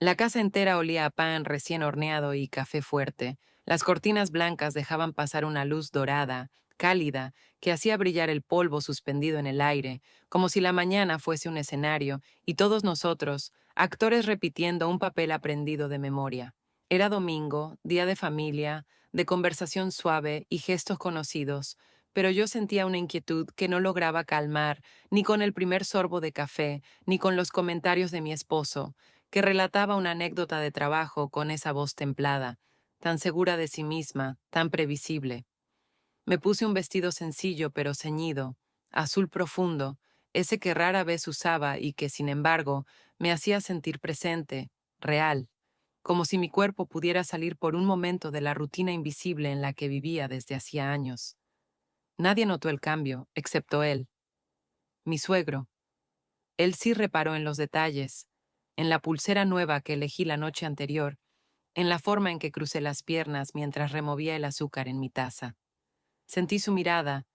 La casa entera olía a pan recién horneado y café fuerte. Las cortinas blancas dejaban pasar una luz dorada, cálida, que hacía brillar el polvo suspendido en el aire, como si la mañana fuese un escenario y todos nosotros, actores repitiendo un papel aprendido de memoria. Era domingo, día de familia, de conversación suave y gestos conocidos, pero yo sentía una inquietud que no lograba calmar ni con el primer sorbo de café, ni con los comentarios de mi esposo, que relataba una anécdota de trabajo con esa voz templada, tan segura de sí misma, tan previsible. Me puse un vestido sencillo pero ceñido, azul profundo, ese que rara vez usaba y que, sin embargo, me hacía sentir presente, real, como si mi cuerpo pudiera salir por un momento de la rutina invisible en la que vivía desde hacía años. Nadie notó el cambio, excepto él, mi suegro. Él sí reparó en los detalles, en la pulsera nueva que elegí la noche anterior, en la forma en que crucé las piernas mientras removía el azúcar en mi taza. Sentí su mirada,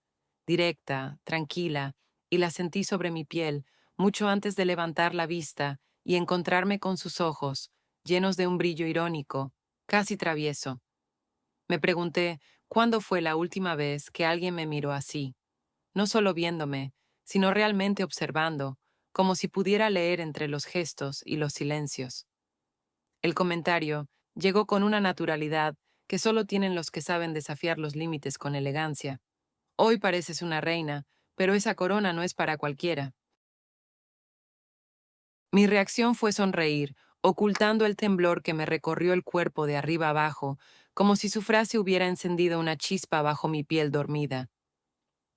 directa, tranquila, y la sentí sobre mi piel mucho antes de levantar la vista y encontrarme con sus ojos, llenos de un brillo irónico, casi travieso. Me pregunté cuándo fue la última vez que alguien me miró así, no solo viéndome, sino realmente observando, como si pudiera leer entre los gestos y los silencios. El comentario llegó con una naturalidad que solo tienen los que saben desafiar los límites con elegancia. Hoy pareces una reina, pero esa corona no es para cualquiera. Mi reacción fue sonreír, ocultando el temblor que me recorrió el cuerpo de arriba abajo, como si su frase hubiera encendido una chispa bajo mi piel dormida.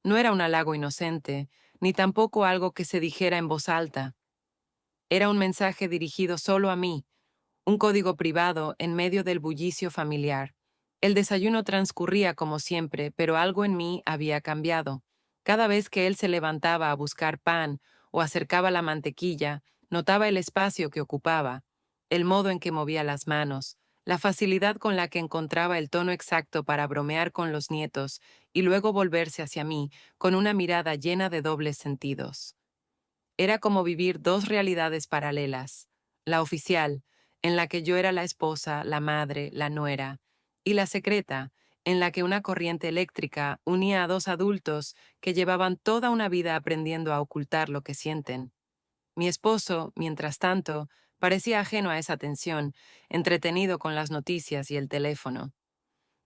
No era un halago inocente, ni tampoco algo que se dijera en voz alta. Era un mensaje dirigido solo a mí, un código privado en medio del bullicio familiar. El desayuno transcurría como siempre, pero algo en mí había cambiado. Cada vez que él se levantaba a buscar pan o acercaba la mantequilla, notaba el espacio que ocupaba, el modo en que movía las manos, la facilidad con la que encontraba el tono exacto para bromear con los nietos y luego volverse hacia mí con una mirada llena de dobles sentidos. Era como vivir dos realidades paralelas, la oficial, en la que yo era la esposa, la madre, la nuera, y la secreta, en la que una corriente eléctrica unía a dos adultos que llevaban toda una vida aprendiendo a ocultar lo que sienten. Mi esposo, mientras tanto, parecía ajeno a esa tensión, entretenido con las noticias y el teléfono.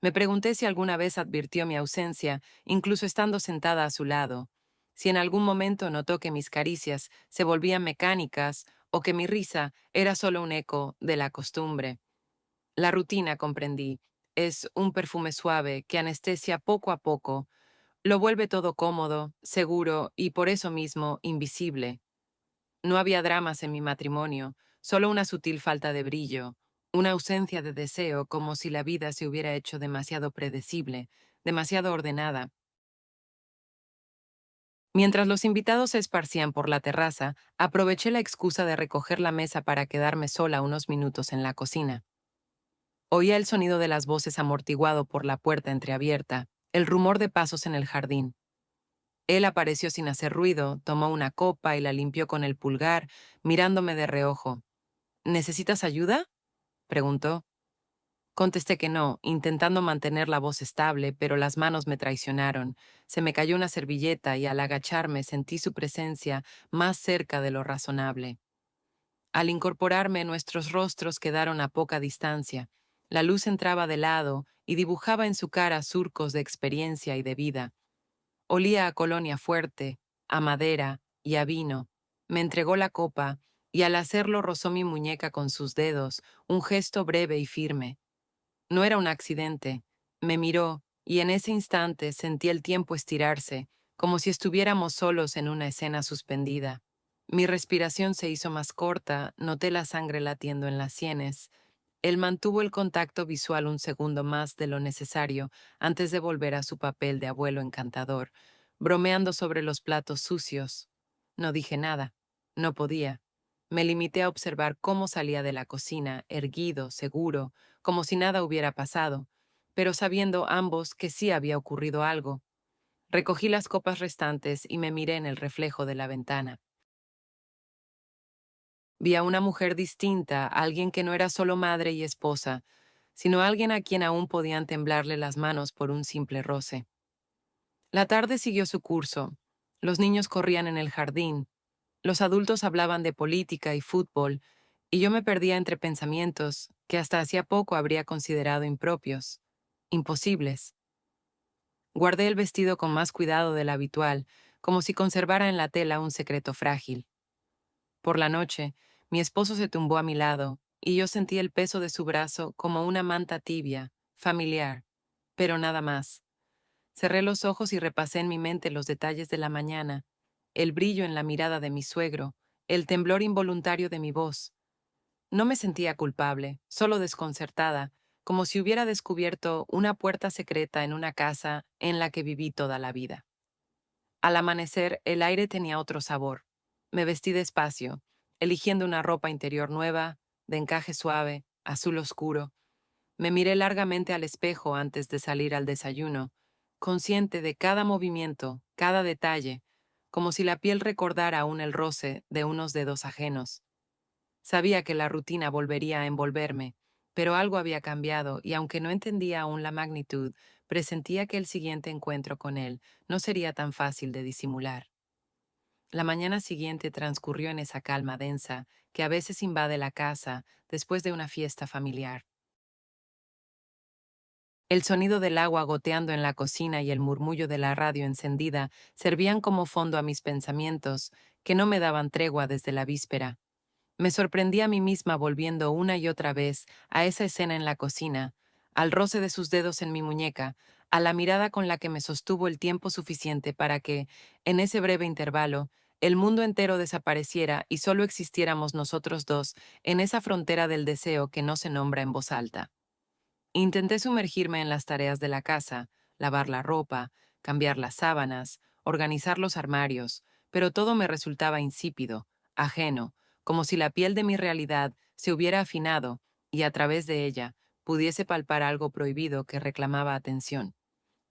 Me pregunté si alguna vez advirtió mi ausencia, incluso estando sentada a su lado, si en algún momento notó que mis caricias se volvían mecánicas o que mi risa era solo un eco de la costumbre. La rutina, comprendí, es un perfume suave que anestesia poco a poco, lo vuelve todo cómodo, seguro y por eso mismo invisible. No había dramas en mi matrimonio, solo una sutil falta de brillo, una ausencia de deseo como si la vida se hubiera hecho demasiado predecible, demasiado ordenada. Mientras los invitados se esparcían por la terraza, aproveché la excusa de recoger la mesa para quedarme sola unos minutos en la cocina. Oía el sonido de las voces amortiguado por la puerta entreabierta, el rumor de pasos en el jardín. Él apareció sin hacer ruido, tomó una copa y la limpió con el pulgar, mirándome de reojo. ¿Necesitas ayuda?, preguntó. Contesté que no, intentando mantener la voz estable, pero las manos me traicionaron. Se me cayó una servilleta y al agacharme sentí su presencia más cerca de lo razonable. Al incorporarme, nuestros rostros quedaron a poca distancia. La luz entraba de lado y dibujaba en su cara surcos de experiencia y de vida. Olía a colonia fuerte, a madera y a vino. Me entregó la copa y al hacerlo rozó mi muñeca con sus dedos, un gesto breve y firme. No era un accidente. Me miró y en ese instante sentí el tiempo estirarse, como si estuviéramos solos en una escena suspendida. Mi respiración se hizo más corta, noté la sangre latiendo en las sienes. Él mantuvo el contacto visual un segundo más de lo necesario antes de volver a su papel de abuelo encantador, bromeando sobre los platos sucios. No dije nada. No podía. Me limité a observar cómo salía de la cocina, erguido, seguro, como si nada hubiera pasado, pero sabiendo ambos que sí había ocurrido algo. Recogí las copas restantes y me miré en el reflejo de la ventana. Vi a una mujer distinta, alguien que no era solo madre y esposa, sino alguien a quien aún podían temblarle las manos por un simple roce. La tarde siguió su curso. Los niños corrían en el jardín, los adultos hablaban de política y fútbol, y yo me perdía entre pensamientos que hasta hacía poco habría considerado impropios, imposibles. Guardé el vestido con más cuidado del habitual, como si conservara en la tela un secreto frágil. Por la noche, mi esposo se tumbó a mi lado, y yo sentí el peso de su brazo como una manta tibia, familiar, pero nada más. Cerré los ojos y repasé en mi mente los detalles de la mañana, el brillo en la mirada de mi suegro, el temblor involuntario de mi voz. No me sentía culpable, solo desconcertada, como si hubiera descubierto una puerta secreta en una casa en la que viví toda la vida. Al amanecer, el aire tenía otro sabor. Me vestí despacio, eligiendo una ropa interior nueva, de encaje suave, azul oscuro. Me miré largamente al espejo antes de salir al desayuno, consciente de cada movimiento, cada detalle, como si la piel recordara aún el roce de unos dedos ajenos. Sabía que la rutina volvería a envolverme, pero algo había cambiado y aunque no entendía aún la magnitud, presentía que el siguiente encuentro con él no sería tan fácil de disimular. La mañana siguiente transcurrió en esa calma densa que a veces invade la casa después de una fiesta familiar. El sonido del agua goteando en la cocina y el murmullo de la radio encendida servían como fondo a mis pensamientos, que no me daban tregua desde la víspera. Me sorprendí a mí misma volviendo una y otra vez a esa escena en la cocina, al roce de sus dedos en mi muñeca, a la mirada con la que me sostuvo el tiempo suficiente para que, en ese breve intervalo, el mundo entero desapareciera y solo existiéramos nosotros dos en esa frontera del deseo que no se nombra en voz alta. Intenté sumergirme en las tareas de la casa, lavar la ropa, cambiar las sábanas, organizar los armarios, pero todo me resultaba insípido, ajeno, como si la piel de mi realidad se hubiera afinado y a través de ella pudiese palpar algo prohibido que reclamaba atención.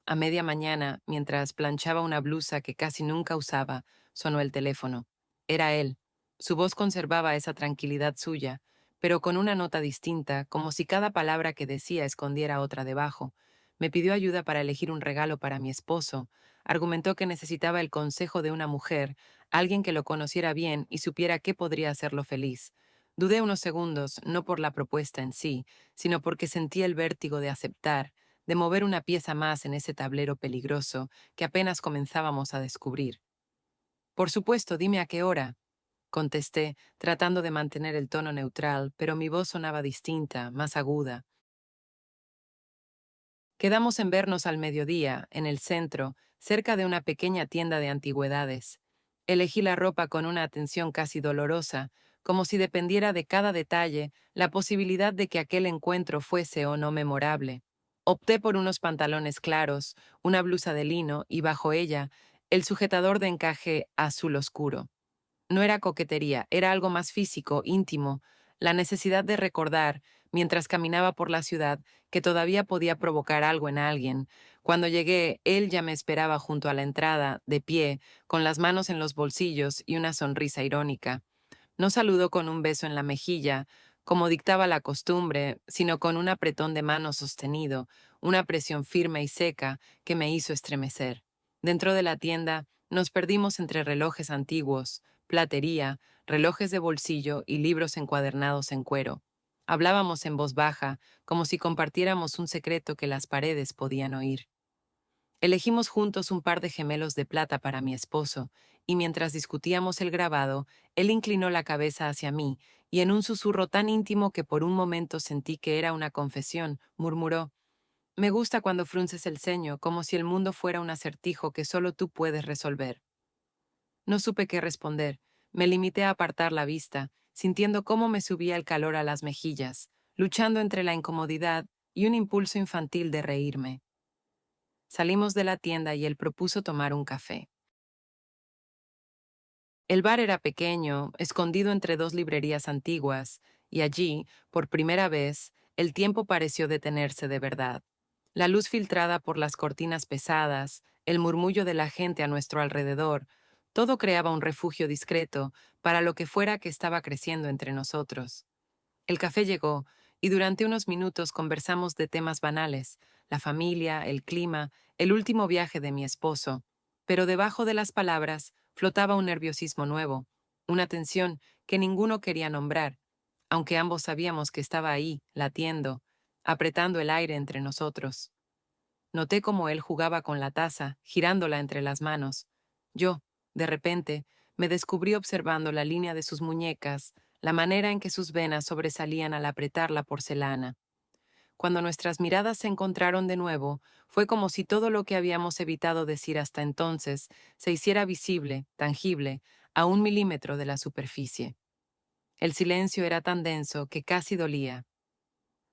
A media mañana, mientras planchaba una blusa que casi nunca usaba, sonó el teléfono. Era él. Su voz conservaba esa tranquilidad suya, pero con una nota distinta, como si cada palabra que decía escondiera otra debajo. Me pidió ayuda para elegir un regalo para mi esposo. Argumentó que necesitaba el consejo de una mujer, alguien que lo conociera bien y supiera qué podría hacerlo feliz. Dudé unos segundos, no por la propuesta en sí, sino porque sentí el vértigo de aceptar, de mover una pieza más en ese tablero peligroso que apenas comenzábamos a descubrir. Por supuesto, dime a qué hora, contesté, tratando de mantener el tono neutral, pero mi voz sonaba distinta, más aguda. Quedamos en vernos al mediodía, en el centro, cerca de una pequeña tienda de antigüedades. Elegí la ropa con una atención casi dolorosa, como si dependiera de cada detalle la posibilidad de que aquel encuentro fuese o no memorable. Opté por unos pantalones claros, una blusa de lino y bajo ella, el sujetador de encaje azul oscuro. No era coquetería, era algo más físico, íntimo, la necesidad de recordar, mientras caminaba por la ciudad, que todavía podía provocar algo en alguien. Cuando llegué, él ya me esperaba junto a la entrada, de pie, con las manos en los bolsillos y una sonrisa irónica. No saludó con un beso en la mejilla, como dictaba la costumbre, sino con un apretón de mano sostenido, una presión firme y seca que me hizo estremecer. Dentro de la tienda, nos perdimos entre relojes antiguos, platería, relojes de bolsillo y libros encuadernados en cuero. Hablábamos en voz baja, como si compartiéramos un secreto que las paredes podían oír. Elegimos juntos un par de gemelos de plata para mi esposo, y mientras discutíamos el grabado, él inclinó la cabeza hacia mí, y en un susurro tan íntimo que por un momento sentí que era una confesión, murmuró: «Me gusta cuando frunces el ceño, como si el mundo fuera un acertijo que solo tú puedes resolver». No supe qué responder. Me limité a apartar la vista, sintiendo cómo me subía el calor a las mejillas, luchando entre la incomodidad y un impulso infantil de reírme. Salimos de la tienda y él propuso tomar un café. El bar era pequeño, escondido entre dos librerías antiguas, y allí, por primera vez, el tiempo pareció detenerse de verdad. La luz filtrada por las cortinas pesadas, el murmullo de la gente a nuestro alrededor, Todo creaba un refugio discreto para lo que fuera que estaba creciendo entre nosotros. El café llegó, y durante unos minutos conversamos de temas banales, la familia, el clima, el último viaje de mi esposo, pero debajo de las palabras flotaba un nerviosismo nuevo, una tensión que ninguno quería nombrar, aunque ambos sabíamos que estaba ahí, latiendo, apretando el aire entre nosotros. Noté cómo él jugaba con la taza, girándola entre las manos. Yo, de repente, me descubrí observando la línea de sus muñecas, la manera en que sus venas sobresalían al apretar la porcelana. Cuando nuestras miradas se encontraron de nuevo, fue como si todo lo que habíamos evitado decir hasta entonces se hiciera visible, tangible, a 1 milímetro de la superficie. El silencio era tan denso que casi dolía.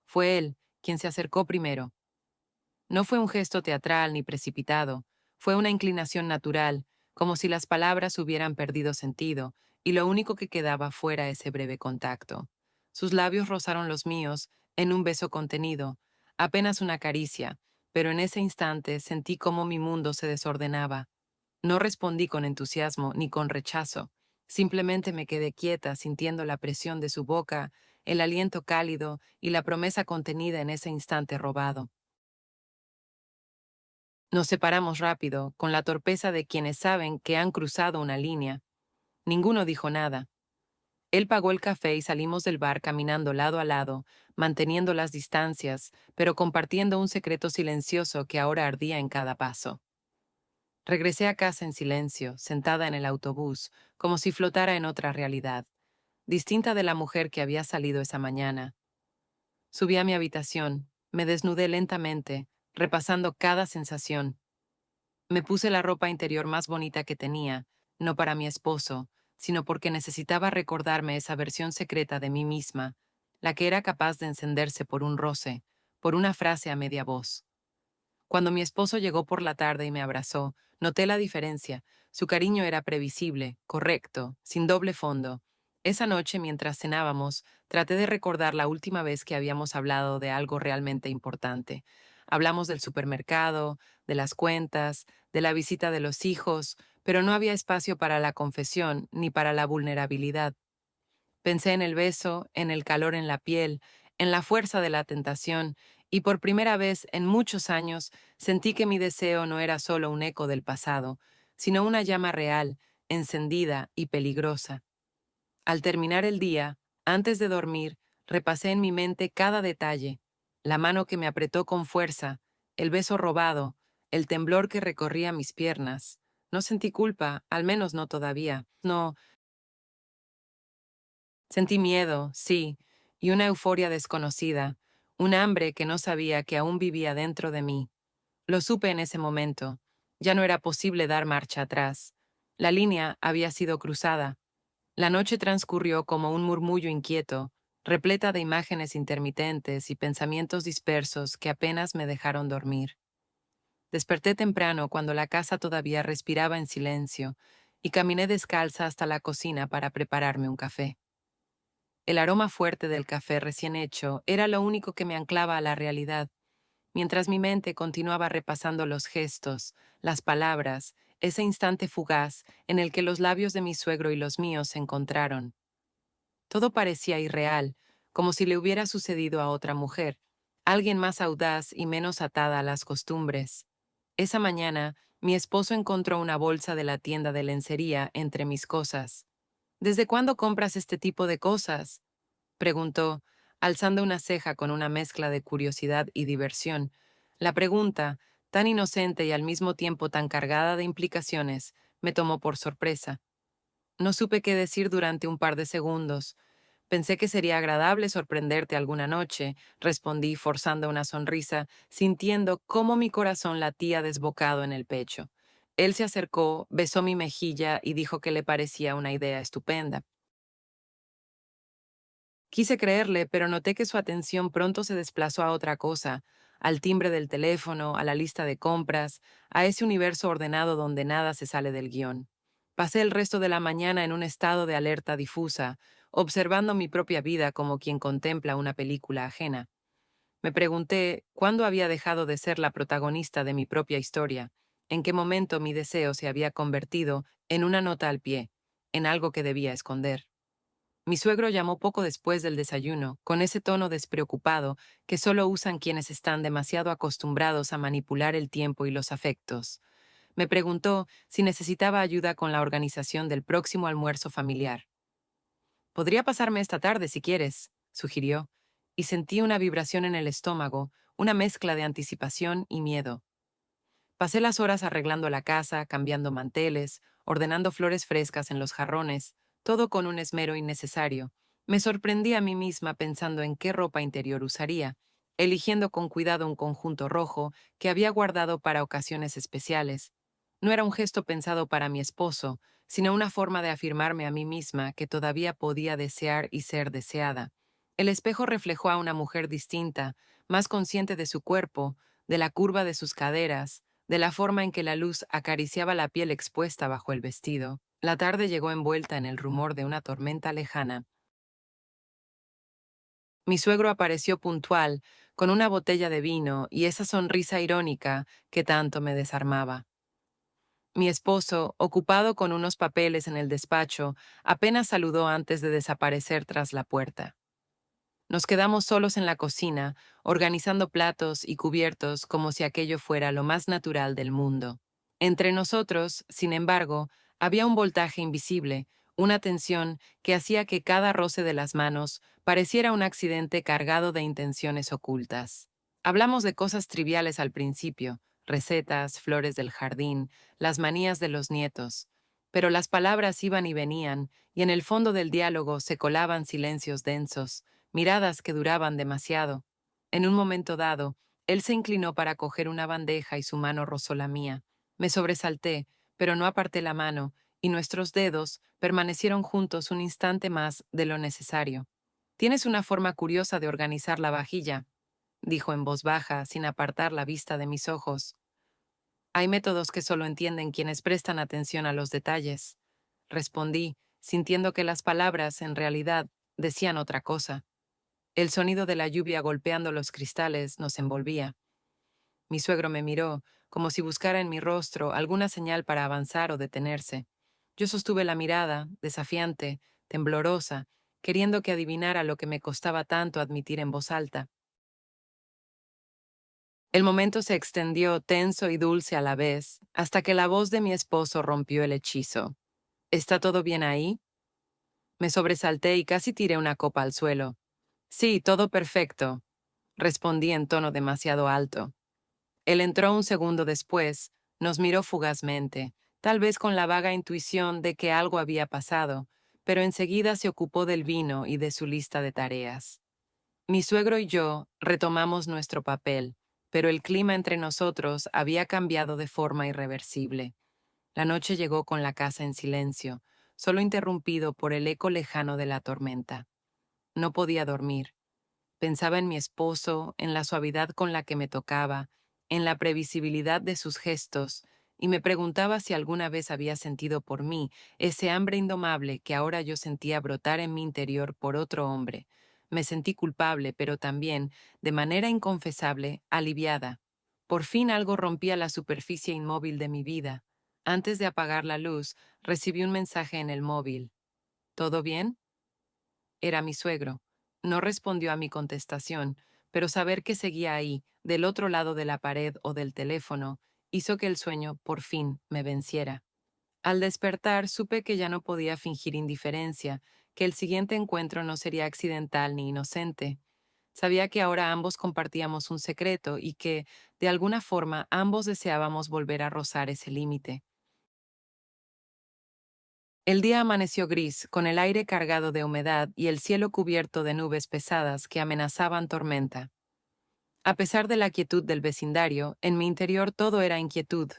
Fue él quien se acercó primero. No fue un gesto teatral ni precipitado, fue una inclinación natural, como si las palabras hubieran perdido sentido, y lo único que quedaba fuera ese breve contacto. Sus labios rozaron los míos en un beso contenido, apenas una caricia, pero en ese instante sentí cómo mi mundo se desordenaba. No respondí con entusiasmo ni con rechazo, simplemente me quedé quieta sintiendo la presión de su boca, el aliento cálido y la promesa contenida en ese instante robado. Nos separamos rápido, con la torpeza de quienes saben que han cruzado una línea. Ninguno dijo nada. Él pagó el café y salimos del bar caminando lado a lado, manteniendo las distancias, pero compartiendo un secreto silencioso que ahora ardía en cada paso. Regresé a casa en silencio, sentada en el autobús, como si flotara en otra realidad, distinta de la mujer que había salido esa mañana. Subí a mi habitación, me desnudé lentamente, repasando cada sensación. Me puse la ropa interior más bonita que tenía, no para mi esposo, sino porque necesitaba recordarme esa versión secreta de mí misma, la que era capaz de encenderse por un roce, por una frase a media voz. Cuando mi esposo llegó por la tarde y me abrazó, noté la diferencia. Su cariño era previsible, correcto, sin doble fondo. Esa noche, mientras cenábamos, traté de recordar la última vez que habíamos hablado de algo realmente importante. Hablamos del supermercado, de las cuentas, de la visita de los hijos, pero no había espacio para la confesión ni para la vulnerabilidad. Pensé en el beso, en el calor en la piel, en la fuerza de la tentación, y por primera vez en muchos años sentí que mi deseo no era solo un eco del pasado, sino una llama real, encendida y peligrosa. Al terminar el día, antes de dormir, repasé en mi mente cada detalle, la mano que me apretó con fuerza, el beso robado, el temblor que recorría mis piernas. No sentí culpa, al menos no todavía. No, sentí miedo, sí, y una euforia desconocida, un hambre que no sabía que aún vivía dentro de mí. Lo supe en ese momento. Ya no era posible dar marcha atrás. La línea había sido cruzada. La noche transcurrió como un murmullo inquieto, repleta de imágenes intermitentes y pensamientos dispersos que apenas me dejaron dormir. Desperté temprano cuando la casa todavía respiraba en silencio y caminé descalza hasta la cocina para prepararme un café. El aroma fuerte del café recién hecho era lo único que me anclaba a la realidad, mientras mi mente continuaba repasando los gestos, las palabras, ese instante fugaz en el que los labios de mi suegro y los míos se encontraron. Todo parecía irreal, como si le hubiera sucedido a otra mujer, alguien más audaz y menos atada a las costumbres. Esa mañana, mi esposo encontró una bolsa de la tienda de lencería entre mis cosas. ¿Desde cuándo compras este tipo de cosas?, preguntó, alzando una ceja con una mezcla de curiosidad y diversión. La pregunta, tan inocente y al mismo tiempo tan cargada de implicaciones, me tomó por sorpresa. No supe qué decir durante un par de segundos. Pensé que sería agradable sorprenderte alguna noche, respondí forzando una sonrisa, sintiendo cómo mi corazón latía desbocado en el pecho. Él se acercó, besó mi mejilla y dijo que le parecía una idea estupenda. Quise creerle, pero noté que su atención pronto se desplazó a otra cosa, al timbre del teléfono, a la lista de compras, a ese universo ordenado donde nada se sale del guión. Pasé el resto de la mañana en un estado de alerta difusa, observando mi propia vida como quien contempla una película ajena. Me pregunté cuándo había dejado de ser la protagonista de mi propia historia, ¿En qué momento mi deseo se había convertido en una nota al pie, en algo que debía esconder? Mi suegro llamó poco después del desayuno, con ese tono despreocupado que solo usan quienes están demasiado acostumbrados a manipular el tiempo y los afectos. Me preguntó si necesitaba ayuda con la organización del próximo almuerzo familiar. Podría pasarme esta tarde si quieres, sugirió, y sentí una vibración en el estómago, una mezcla de anticipación y miedo. Pasé las horas arreglando la casa, cambiando manteles, ordenando flores frescas en los jarrones, todo con un esmero innecesario. Me sorprendí a mí misma pensando en qué ropa interior usaría, eligiendo con cuidado un conjunto rojo que había guardado para ocasiones especiales. No era un gesto pensado para mi esposo, sino una forma de afirmarme a mí misma que todavía podía desear y ser deseada. El espejo reflejó a una mujer distinta, más consciente de su cuerpo, de la curva de sus caderas, de la forma en que la luz acariciaba la piel expuesta bajo el vestido. La tarde llegó envuelta en el rumor de una tormenta lejana. Mi suegro apareció puntual, con una botella de vino y esa sonrisa irónica que tanto me desarmaba. Mi esposo, ocupado con unos papeles en el despacho, apenas saludó antes de desaparecer tras la puerta. Nos quedamos solos en la cocina, organizando platos y cubiertos como si aquello fuera lo más natural del mundo. Entre nosotros, sin embargo, había un voltaje invisible, una tensión que hacía que cada roce de las manos pareciera un accidente cargado de intenciones ocultas. Hablamos de cosas triviales al principio, recetas, flores del jardín, las manías de los nietos, pero las palabras iban y venían, y en el fondo del diálogo se colaban silencios densos, miradas que duraban demasiado. En un momento dado, él se inclinó para coger una bandeja y su mano rozó la mía. Me sobresalté, pero no aparté la mano, y nuestros dedos permanecieron juntos un instante más de lo necesario. Tienes una forma curiosa de organizar la vajilla, dijo en voz baja, sin apartar la vista de mis ojos. Hay métodos que solo entienden quienes prestan atención a los detalles. Respondí, sintiendo que las palabras, en realidad, decían otra cosa. El sonido de la lluvia golpeando los cristales nos envolvía. Mi suegro me miró, como si buscara en mi rostro alguna señal para avanzar o detenerse. Yo sostuve la mirada, desafiante, temblorosa, queriendo que adivinara lo que me costaba tanto admitir en voz alta. El momento se extendió tenso y dulce a la vez, hasta que la voz de mi esposo rompió el hechizo. ¿Está todo bien ahí? Me sobresalté y casi tiré una copa al suelo. Sí, todo perfecto, respondí en tono demasiado alto. Él entró un segundo después, nos miró fugazmente, tal vez con la vaga intuición de que algo había pasado, pero enseguida se ocupó del vino y de su lista de tareas. Mi suegro y yo retomamos nuestro papel, pero el clima entre nosotros había cambiado de forma irreversible. La noche llegó con la casa en silencio, solo interrumpido por el eco lejano de la tormenta. No podía dormir. Pensaba en mi esposo, en la suavidad con la que me tocaba, en la previsibilidad de sus gestos, y me preguntaba si alguna vez había sentido por mí ese hambre indomable que ahora yo sentía brotar en mi interior por otro hombre. Me sentí culpable, pero también, de manera inconfesable, aliviada. Por fin algo rompía la superficie inmóvil de mi vida. Antes de apagar la luz, recibí un mensaje en el móvil. ¿Todo bien? Era mi suegro. No respondió a mi contestación, pero saber que seguía ahí, del otro lado de la pared o del teléfono, hizo que el sueño, por fin, me venciera. Al despertar, supe que ya no podía fingir indiferencia, que el siguiente encuentro no sería accidental ni inocente. Sabía que ahora ambos compartíamos un secreto y que, de alguna forma, ambos deseábamos volver a rozar ese límite. El día amaneció gris, con el aire cargado de humedad y el cielo cubierto de nubes pesadas que amenazaban tormenta. A pesar de la quietud del vecindario, en mi interior todo era inquietud,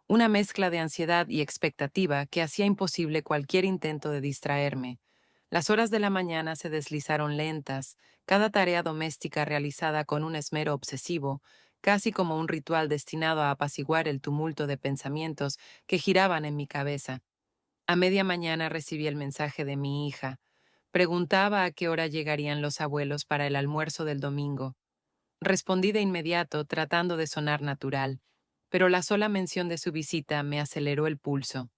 una mezcla de ansiedad y expectativa que hacía imposible cualquier intento de distraerme. Las horas de la mañana se deslizaron lentas, cada tarea doméstica realizada con un esmero obsesivo, casi como un ritual destinado a apaciguar el tumulto de pensamientos que giraban en mi cabeza. A media mañana recibí el mensaje de mi hija. Preguntaba a qué hora llegarían los abuelos para el almuerzo del domingo. Respondí de inmediato, tratando de sonar natural. pero la sola mención de su visita me aceleró el pulso.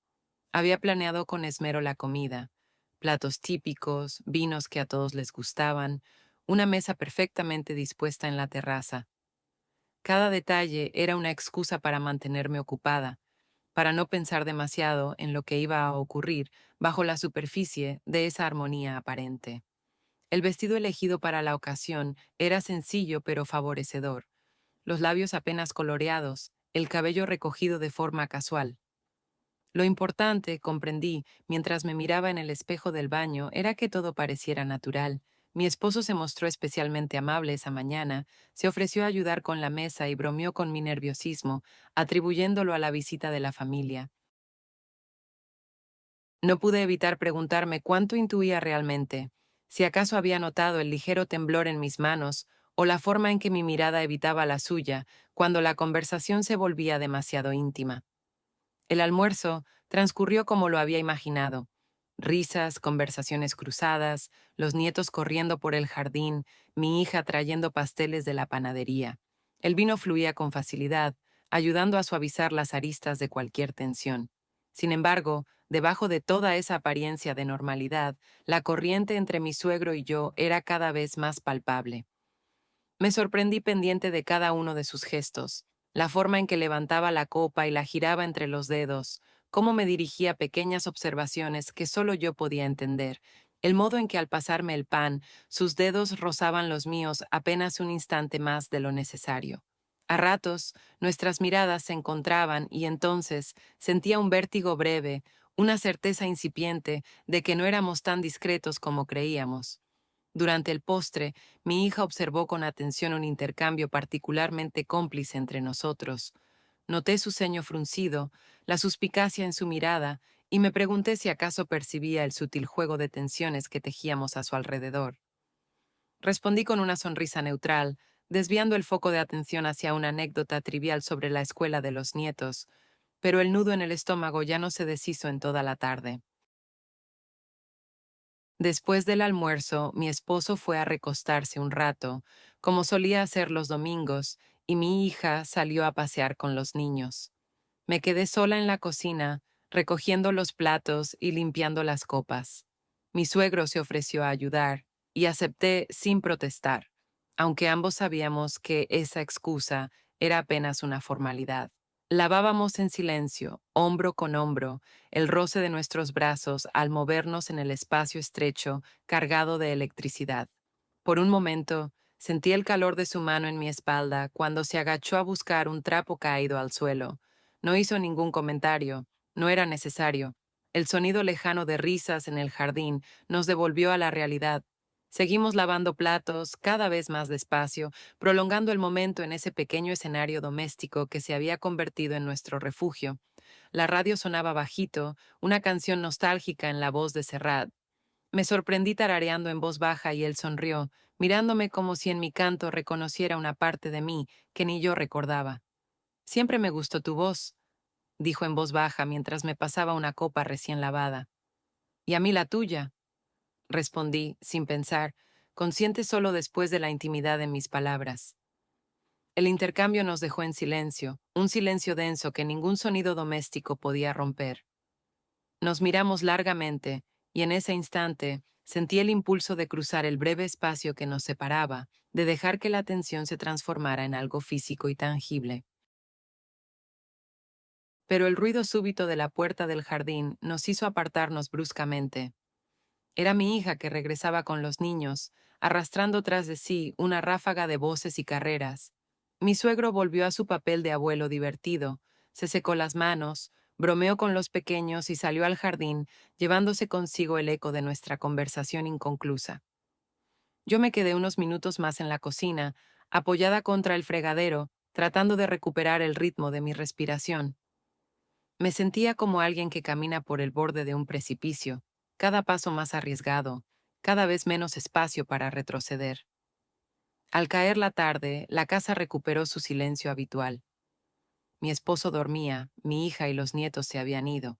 Había planeado con esmero la comida, platos típicos, vinos que a todos les gustaban, una mesa perfectamente dispuesta en la terraza. Cada detalle era una excusa para mantenerme ocupada, para no pensar demasiado en lo que iba a ocurrir bajo la superficie de esa armonía aparente. El vestido elegido para la ocasión era sencillo pero favorecedor, los labios apenas coloreados, el cabello recogido de forma casual. Lo importante, comprendí, mientras me miraba en el espejo del baño, era que todo pareciera natural. Mi esposo se mostró especialmente amable esa mañana, se ofreció a ayudar con la mesa y bromeó con mi nerviosismo, atribuyéndolo a la visita de la familia. No pude evitar preguntarme cuánto intuía realmente, si acaso había notado el ligero temblor en mis manos o la forma en que mi mirada evitaba la suya cuando la conversación se volvía demasiado íntima. El almuerzo transcurrió como lo había imaginado. Risas, conversaciones cruzadas, los nietos corriendo por el jardín, mi hija trayendo pasteles de la panadería. El vino fluía con facilidad, ayudando a suavizar las aristas de cualquier tensión. Sin embargo, debajo de toda esa apariencia de normalidad, la corriente entre mi suegro y yo era cada vez más palpable. Me sorprendí pendiente de cada uno de sus gestos, la forma en que levantaba la copa y la giraba entre los dedos, cómo me dirigía pequeñas observaciones que solo yo podía entender, el modo en que al pasarme el pan, sus dedos rozaban los míos apenas un instante más de lo necesario. A ratos, nuestras miradas se encontraban y entonces sentía un vértigo breve, una certeza incipiente de que no éramos tan discretos como creíamos. Durante el postre, mi hija observó con atención un intercambio particularmente cómplice entre nosotros. Noté su ceño fruncido, la suspicacia en su mirada, y me pregunté si acaso percibía el sutil juego de tensiones que tejíamos a su alrededor. Respondí con una sonrisa neutral, desviando el foco de atención hacia una anécdota trivial sobre la escuela de los nietos, pero el nudo en el estómago ya no se deshizo en toda la tarde. Después del almuerzo, mi esposo fue a recostarse un rato, como solía hacer los domingos, y mi hija salió a pasear con los niños. Me quedé sola en la cocina, recogiendo los platos y limpiando las copas. Mi suegro se ofreció a ayudar, y acepté sin protestar, aunque ambos sabíamos que esa excusa era apenas una formalidad. Lavábamos en silencio, hombro con hombro, el roce de nuestros brazos al movernos en el espacio estrecho cargado de electricidad. Por un momento, sentí el calor de su mano en mi espalda cuando se agachó a buscar un trapo caído al suelo. No hizo ningún comentario, no era necesario. El sonido lejano de risas en el jardín nos devolvió a la realidad. Seguimos lavando platos, cada vez más despacio, prolongando el momento en ese pequeño escenario doméstico que se había convertido en nuestro refugio. La radio sonaba bajito, una canción nostálgica en la voz de Serrat. Me sorprendí tarareando en voz baja y él sonrió, mirándome como si en mi canto reconociera una parte de mí que ni yo recordaba. Siempre me gustó tu voz, dijo en voz baja mientras me pasaba una copa recién lavada. Y a mí la tuya, respondí, sin pensar, consciente solo después de la intimidad de mis palabras. El intercambio nos dejó en silencio, un silencio denso que ningún sonido doméstico podía romper. Nos miramos largamente, y en ese instante sentí el impulso de cruzar el breve espacio que nos separaba, de dejar que la atención se transformara en algo físico y tangible. Pero el ruido súbito de la puerta del jardín nos hizo apartarnos bruscamente. Era mi hija que regresaba con los niños, arrastrando tras de sí una ráfaga de voces y carreras. Mi suegro volvió a su papel de abuelo divertido, se secó las manos, bromeó con los pequeños y salió al jardín, llevándose consigo el eco de nuestra conversación inconclusa. Yo me quedé unos minutos más en la cocina, apoyada contra el fregadero, tratando de recuperar el ritmo de mi respiración. Me sentía como alguien que camina por el borde de un precipicio, cada paso más arriesgado, cada vez menos espacio para retroceder. Al caer la tarde, la casa recuperó su silencio habitual. Mi esposo dormía, mi hija y los nietos se habían ido.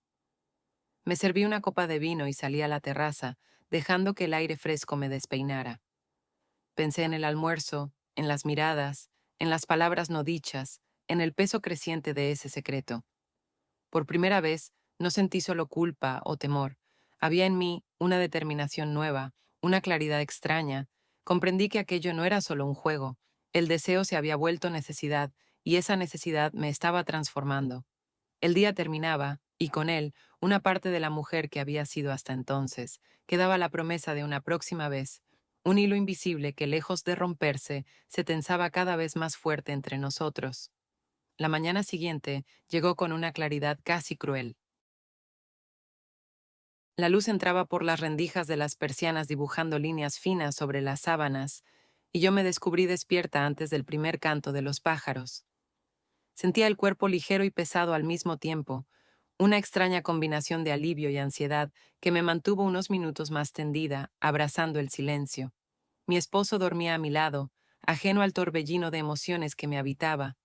Me serví una copa de vino y salí a la terraza, dejando que el aire fresco me despeinara. Pensé en el almuerzo, en las miradas, en las palabras no dichas, en el peso creciente de ese secreto. Por primera vez, no sentí solo culpa o temor. Había en mí una determinación nueva, una claridad extraña. Comprendí que aquello no era solo un juego. El deseo se había vuelto necesidad, y esa necesidad me estaba transformando. El día terminaba, y con él, una parte de la mujer que había sido hasta entonces. Quedaba la promesa de una próxima vez, un hilo invisible que, lejos de romperse, se tensaba cada vez más fuerte entre nosotros. La mañana siguiente llegó con una claridad casi cruel. La luz entraba por las rendijas de las persianas dibujando líneas finas sobre las sábanas, y yo me descubrí despierta antes del primer canto de los pájaros. Sentía el cuerpo ligero y pesado al mismo tiempo, una extraña combinación de alivio y ansiedad que me mantuvo unos minutos más tendida, abrazando el silencio. Mi esposo dormía a mi lado, ajeno al torbellino de emociones que me habitaba.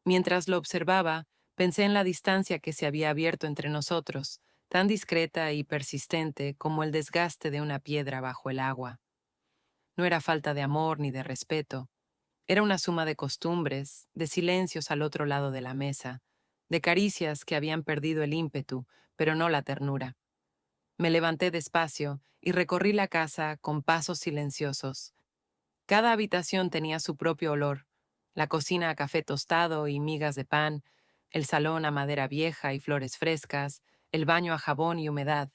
Mientras lo observaba, pensé en la distancia que se había abierto entre nosotros, tan discreta y persistente como el desgaste de una piedra bajo el agua. No era falta de amor ni de respeto. Era una suma de costumbres, de silencios al otro lado de la mesa, de caricias que habían perdido el ímpetu, pero no la ternura. Me levanté despacio y recorrí la casa con pasos silenciosos. Cada habitación tenía su propio olor: la cocina a café tostado y migas de pan, el salón a madera vieja y flores frescas, el baño a jabón y humedad.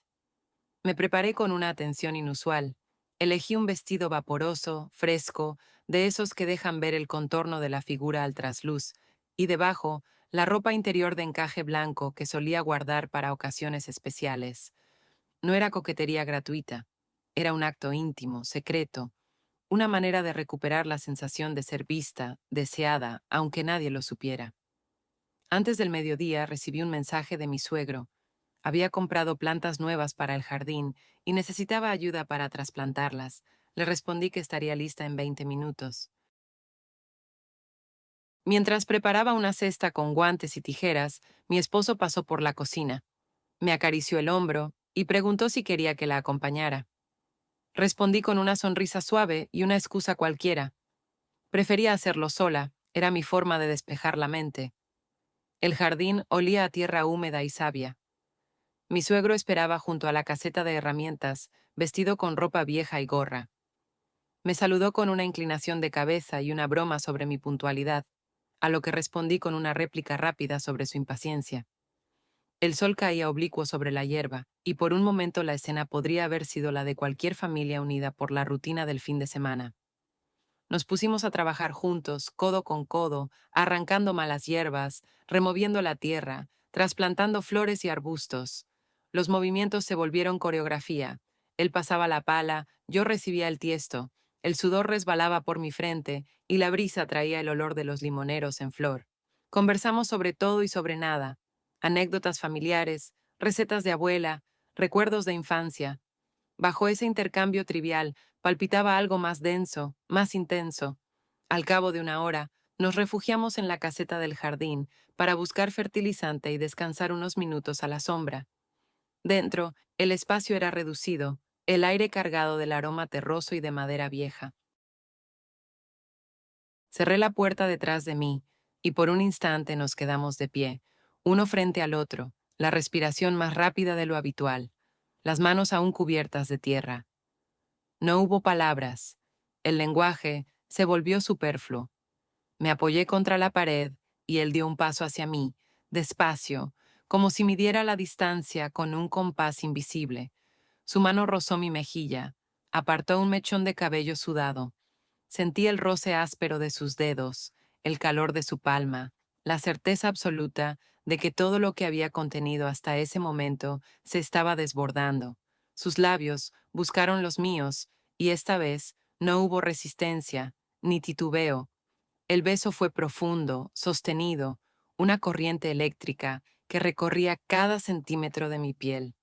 Me preparé con una atención inusual. Elegí un vestido vaporoso, fresco, de esos que dejan ver el contorno de la figura al trasluz, y debajo, la ropa interior de encaje blanco que solía guardar para ocasiones especiales. No era coquetería gratuita, era un acto íntimo, secreto, una manera de recuperar la sensación de ser vista, deseada, aunque nadie lo supiera. Antes del mediodía recibí un mensaje de mi suegro. Había comprado plantas nuevas para el jardín y necesitaba ayuda para trasplantarlas. Le respondí que estaría lista en 20 minutos. Mientras preparaba una cesta con guantes y tijeras, mi esposo pasó por la cocina. Me acarició el hombro y preguntó si quería que la acompañara. Respondí con una sonrisa suave y una excusa cualquiera. Prefería hacerlo sola, era mi forma de despejar la mente. El jardín olía a tierra húmeda y savia. Mi suegro esperaba junto a la caseta de herramientas, vestido con ropa vieja y gorra. Me saludó con una inclinación de cabeza y una broma sobre mi puntualidad, a lo que respondí con una réplica rápida sobre su impaciencia. El sol caía oblicuo sobre la hierba, y por un momento la escena podría haber sido la de cualquier familia unida por la rutina del fin de semana. Nos pusimos a trabajar juntos, codo con codo, arrancando malas hierbas, removiendo la tierra, trasplantando flores y arbustos. Los movimientos se volvieron coreografía. Él pasaba la pala, yo recibía el tiesto, el sudor resbalaba por mi frente y la brisa traía el olor de los limoneros en flor. Conversamos sobre todo y sobre nada: anécdotas familiares, recetas de abuela, recuerdos de infancia. Bajo ese intercambio trivial palpitaba algo más denso, más intenso. Al cabo de una hora, nos refugiamos en la caseta del jardín para buscar fertilizante y descansar unos minutos a la sombra. Dentro, el espacio era reducido, el aire cargado del aroma terroso y de madera vieja. Cerré la puerta detrás de mí, y por un instante nos quedamos de pie, uno frente al otro, la respiración más rápida de lo habitual, las manos aún cubiertas de tierra. No hubo palabras. El lenguaje se volvió superfluo. Me apoyé contra la pared y él dio un paso hacia mí, despacio, como si midiera la distancia con un compás invisible. Su mano rozó mi mejilla, apartó un mechón de cabello sudado. Sentí el roce áspero de sus dedos, el calor de su palma, la certeza absoluta de que todo lo que había contenido hasta ese momento se estaba desbordando. Sus labios buscaron los míos, y esta vez no hubo resistencia, ni titubeo. El beso fue profundo, sostenido, una corriente eléctrica que recorría cada centímetro de mi piel.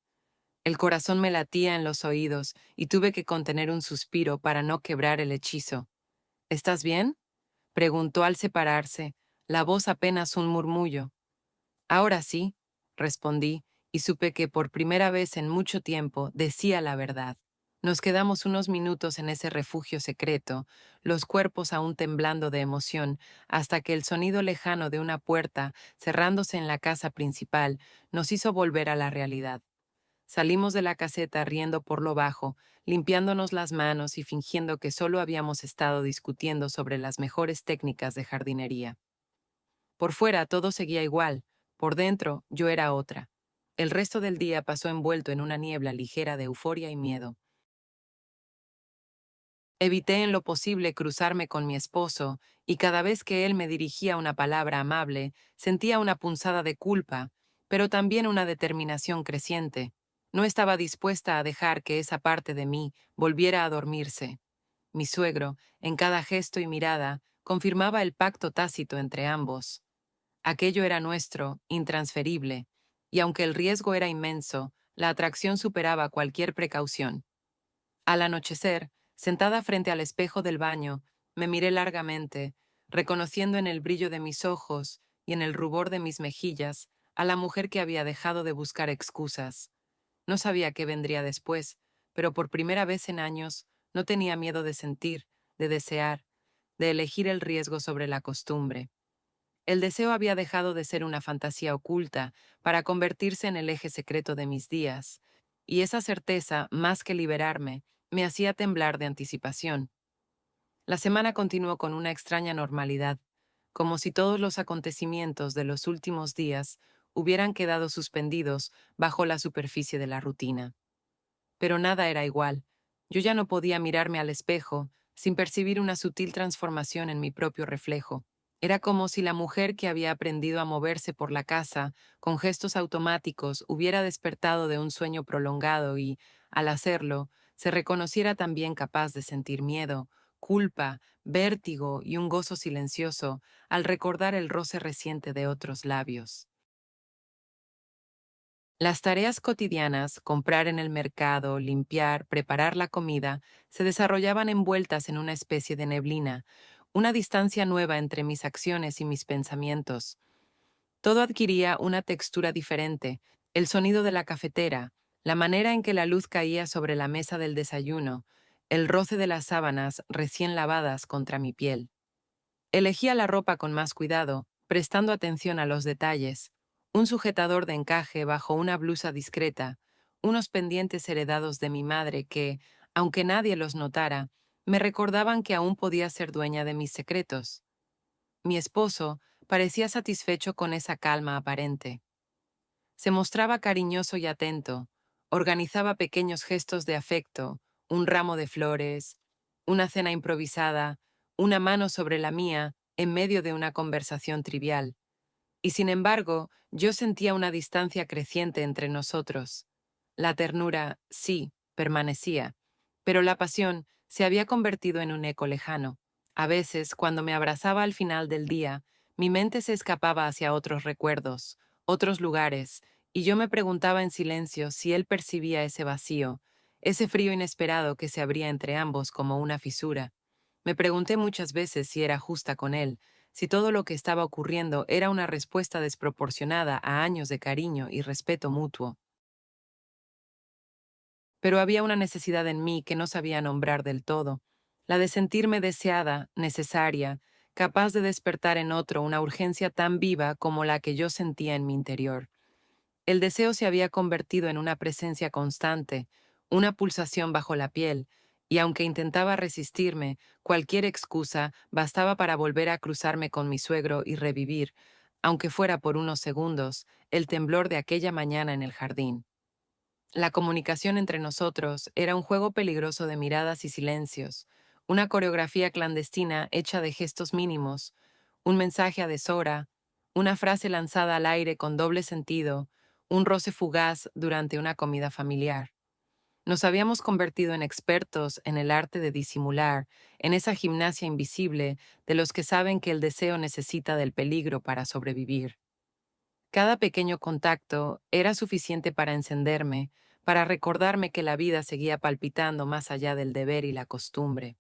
El corazón me latía en los oídos y tuve que contener un suspiro para no quebrar el hechizo. ¿Estás bien?, preguntó al separarse, la voz apenas un murmullo. Ahora sí, respondí, y supe que por primera vez en mucho tiempo decía la verdad. Nos quedamos unos minutos en ese refugio secreto, los cuerpos aún temblando de emoción, hasta que el sonido lejano de una puerta, cerrándose en la casa principal, nos hizo volver a la realidad. Salimos de la caseta riendo por lo bajo, limpiándonos las manos y fingiendo que solo habíamos estado discutiendo sobre las mejores técnicas de jardinería. Por fuera todo seguía igual, por dentro yo era otra. El resto del día pasó envuelto en una niebla ligera de euforia y miedo. Evité en lo posible cruzarme con mi esposo, y cada vez que él me dirigía una palabra amable, sentía una punzada de culpa, pero también una determinación creciente. No estaba dispuesta a dejar que esa parte de mí volviera a dormirse. Mi suegro, en cada gesto y mirada, confirmaba el pacto tácito entre ambos. Aquello era nuestro, intransferible, y aunque el riesgo era inmenso, la atracción superaba cualquier precaución. Al anochecer, sentada frente al espejo del baño, me miré largamente, reconociendo en el brillo de mis ojos y en el rubor de mis mejillas a la mujer que había dejado de buscar excusas. No sabía qué vendría después, pero por primera vez en años no tenía miedo de sentir, de desear, de elegir el riesgo sobre la costumbre. El deseo había dejado de ser una fantasía oculta para convertirse en el eje secreto de mis días, y esa certeza, más que liberarme, me hacía temblar de anticipación. La semana continuó con una extraña normalidad, como si todos los acontecimientos de los últimos días hubieran quedado suspendidos bajo la superficie de la rutina. Pero nada era igual. Yo ya no podía mirarme al espejo sin percibir una sutil transformación en mi propio reflejo. Era como si la mujer que había aprendido a moverse por la casa con gestos automáticos hubiera despertado de un sueño prolongado y, al hacerlo, se reconociera también capaz de sentir miedo, culpa, vértigo y un gozo silencioso al recordar el roce reciente de otros labios. Las tareas cotidianas, comprar en el mercado, limpiar, preparar la comida, se desarrollaban envueltas en una especie de neblina, una distancia nueva entre mis acciones y mis pensamientos. Todo adquiría una textura diferente, el sonido de la cafetera, la manera en que la luz caía sobre la mesa del desayuno, el roce de las sábanas recién lavadas contra mi piel. Elegía la ropa con más cuidado, prestando atención a los detalles, un sujetador de encaje bajo una blusa discreta, unos pendientes heredados de mi madre que, aunque nadie los notara, me recordaban que aún podía ser dueña de mis secretos. Mi esposo parecía satisfecho con esa calma aparente. Se mostraba cariñoso y atento, organizaba pequeños gestos de afecto, un ramo de flores, una cena improvisada, una mano sobre la mía en medio de una conversación trivial. Y sin embargo, yo sentía una distancia creciente entre nosotros. La ternura, sí, permanecía, pero la pasión se había convertido en un eco lejano. A veces, cuando me abrazaba al final del día, mi mente se escapaba hacia otros recuerdos, otros lugares, y yo me preguntaba en silencio si él percibía ese vacío, ese frío inesperado que se abría entre ambos como una fisura. Me pregunté muchas veces si era justa con él, si todo lo que estaba ocurriendo era una respuesta desproporcionada a años de cariño y respeto mutuo. Pero había una necesidad en mí que no sabía nombrar del todo, la de sentirme deseada, necesaria, capaz de despertar en otro una urgencia tan viva como la que yo sentía en mi interior. El deseo se había convertido en una presencia constante, una pulsación bajo la piel, y aunque intentaba resistirme, cualquier excusa bastaba para volver a cruzarme con mi suegro y revivir, aunque fuera por unos segundos, el temblor de aquella mañana en el jardín. La comunicación entre nosotros era un juego peligroso de miradas y silencios, una coreografía clandestina hecha de gestos mínimos, un mensaje a deshora, una frase lanzada al aire con doble sentido, un roce fugaz durante una comida familiar. Nos habíamos convertido en expertos en el arte de disimular, en esa gimnasia invisible de los que saben que el deseo necesita del peligro para sobrevivir. Cada pequeño contacto era suficiente para encenderme, para recordarme que la vida seguía palpitando más allá del deber y la costumbre.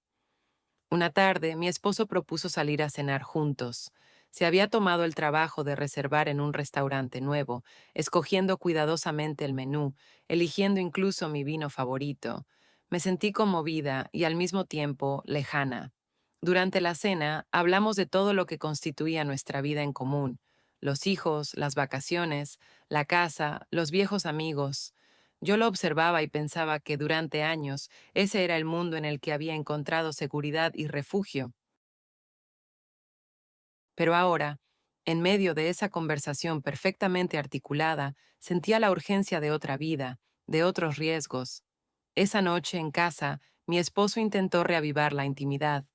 Una tarde, mi esposo propuso salir a cenar juntos. Se había tomado el trabajo de reservar en un restaurante nuevo, escogiendo cuidadosamente el menú, eligiendo incluso mi vino favorito. Me sentí conmovida y al mismo tiempo lejana. Durante la cena hablamos de todo lo que constituía nuestra vida en común: los hijos, las vacaciones, la casa, los viejos amigos. Yo lo observaba y pensaba que durante años ese era el mundo en el que había encontrado seguridad y refugio. Pero ahora, en medio de esa conversación perfectamente articulada, sentía la urgencia de otra vida, de otros riesgos. Esa noche en casa, mi esposo intentó reavivar la intimidad.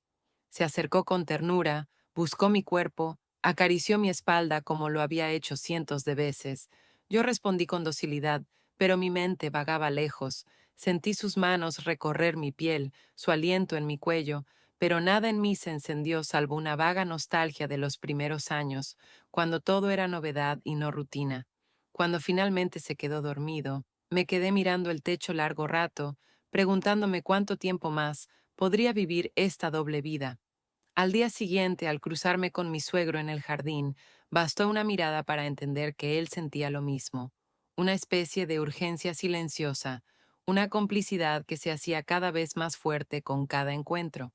Se acercó con ternura, buscó mi cuerpo, acarició mi espalda como lo había hecho cientos de veces. Yo respondí con docilidad, pero mi mente vagaba lejos. Sentí sus manos recorrer mi piel, su aliento en mi cuello, pero nada en mí se encendió salvo una vaga nostalgia de los primeros años, cuando todo era novedad y no rutina. Cuando finalmente se quedó dormido, me quedé mirando el techo largo rato, preguntándome cuánto tiempo más podría vivir esta doble vida. Al día siguiente, al cruzarme con mi suegro en el jardín, bastó una mirada para entender que él sentía lo mismo, una especie de urgencia silenciosa, una complicidad que se hacía cada vez más fuerte con cada encuentro.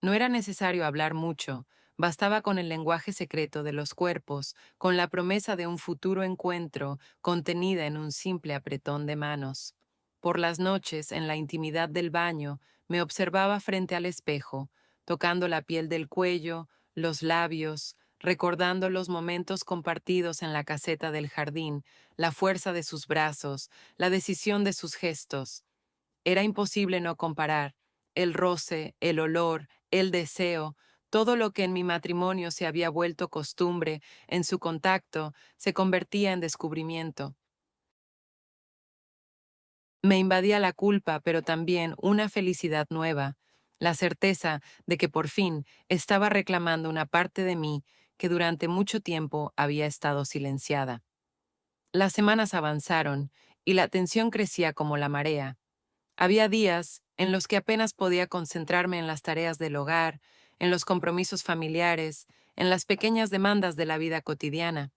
No era necesario hablar mucho, bastaba con el lenguaje secreto de los cuerpos, con la promesa de un futuro encuentro contenida en un simple apretón de manos. Por las noches, en la intimidad del baño, me observaba frente al espejo, tocando la piel del cuello, los labios, recordando los momentos compartidos en la caseta del jardín, la fuerza de sus brazos, la decisión de sus gestos. Era imposible no comparar el roce, el olor, el deseo, todo lo que en mi matrimonio se había vuelto costumbre, en su contacto, se convertía en descubrimiento. Me invadía la culpa, pero también una felicidad nueva, la certeza de que por fin estaba reclamando una parte de mí que durante mucho tiempo había estado silenciada. Las semanas avanzaron y la tensión crecía como la marea. Había días en los que apenas podía concentrarme en las tareas del hogar, en los compromisos familiares, en las pequeñas demandas de la vida cotidiana.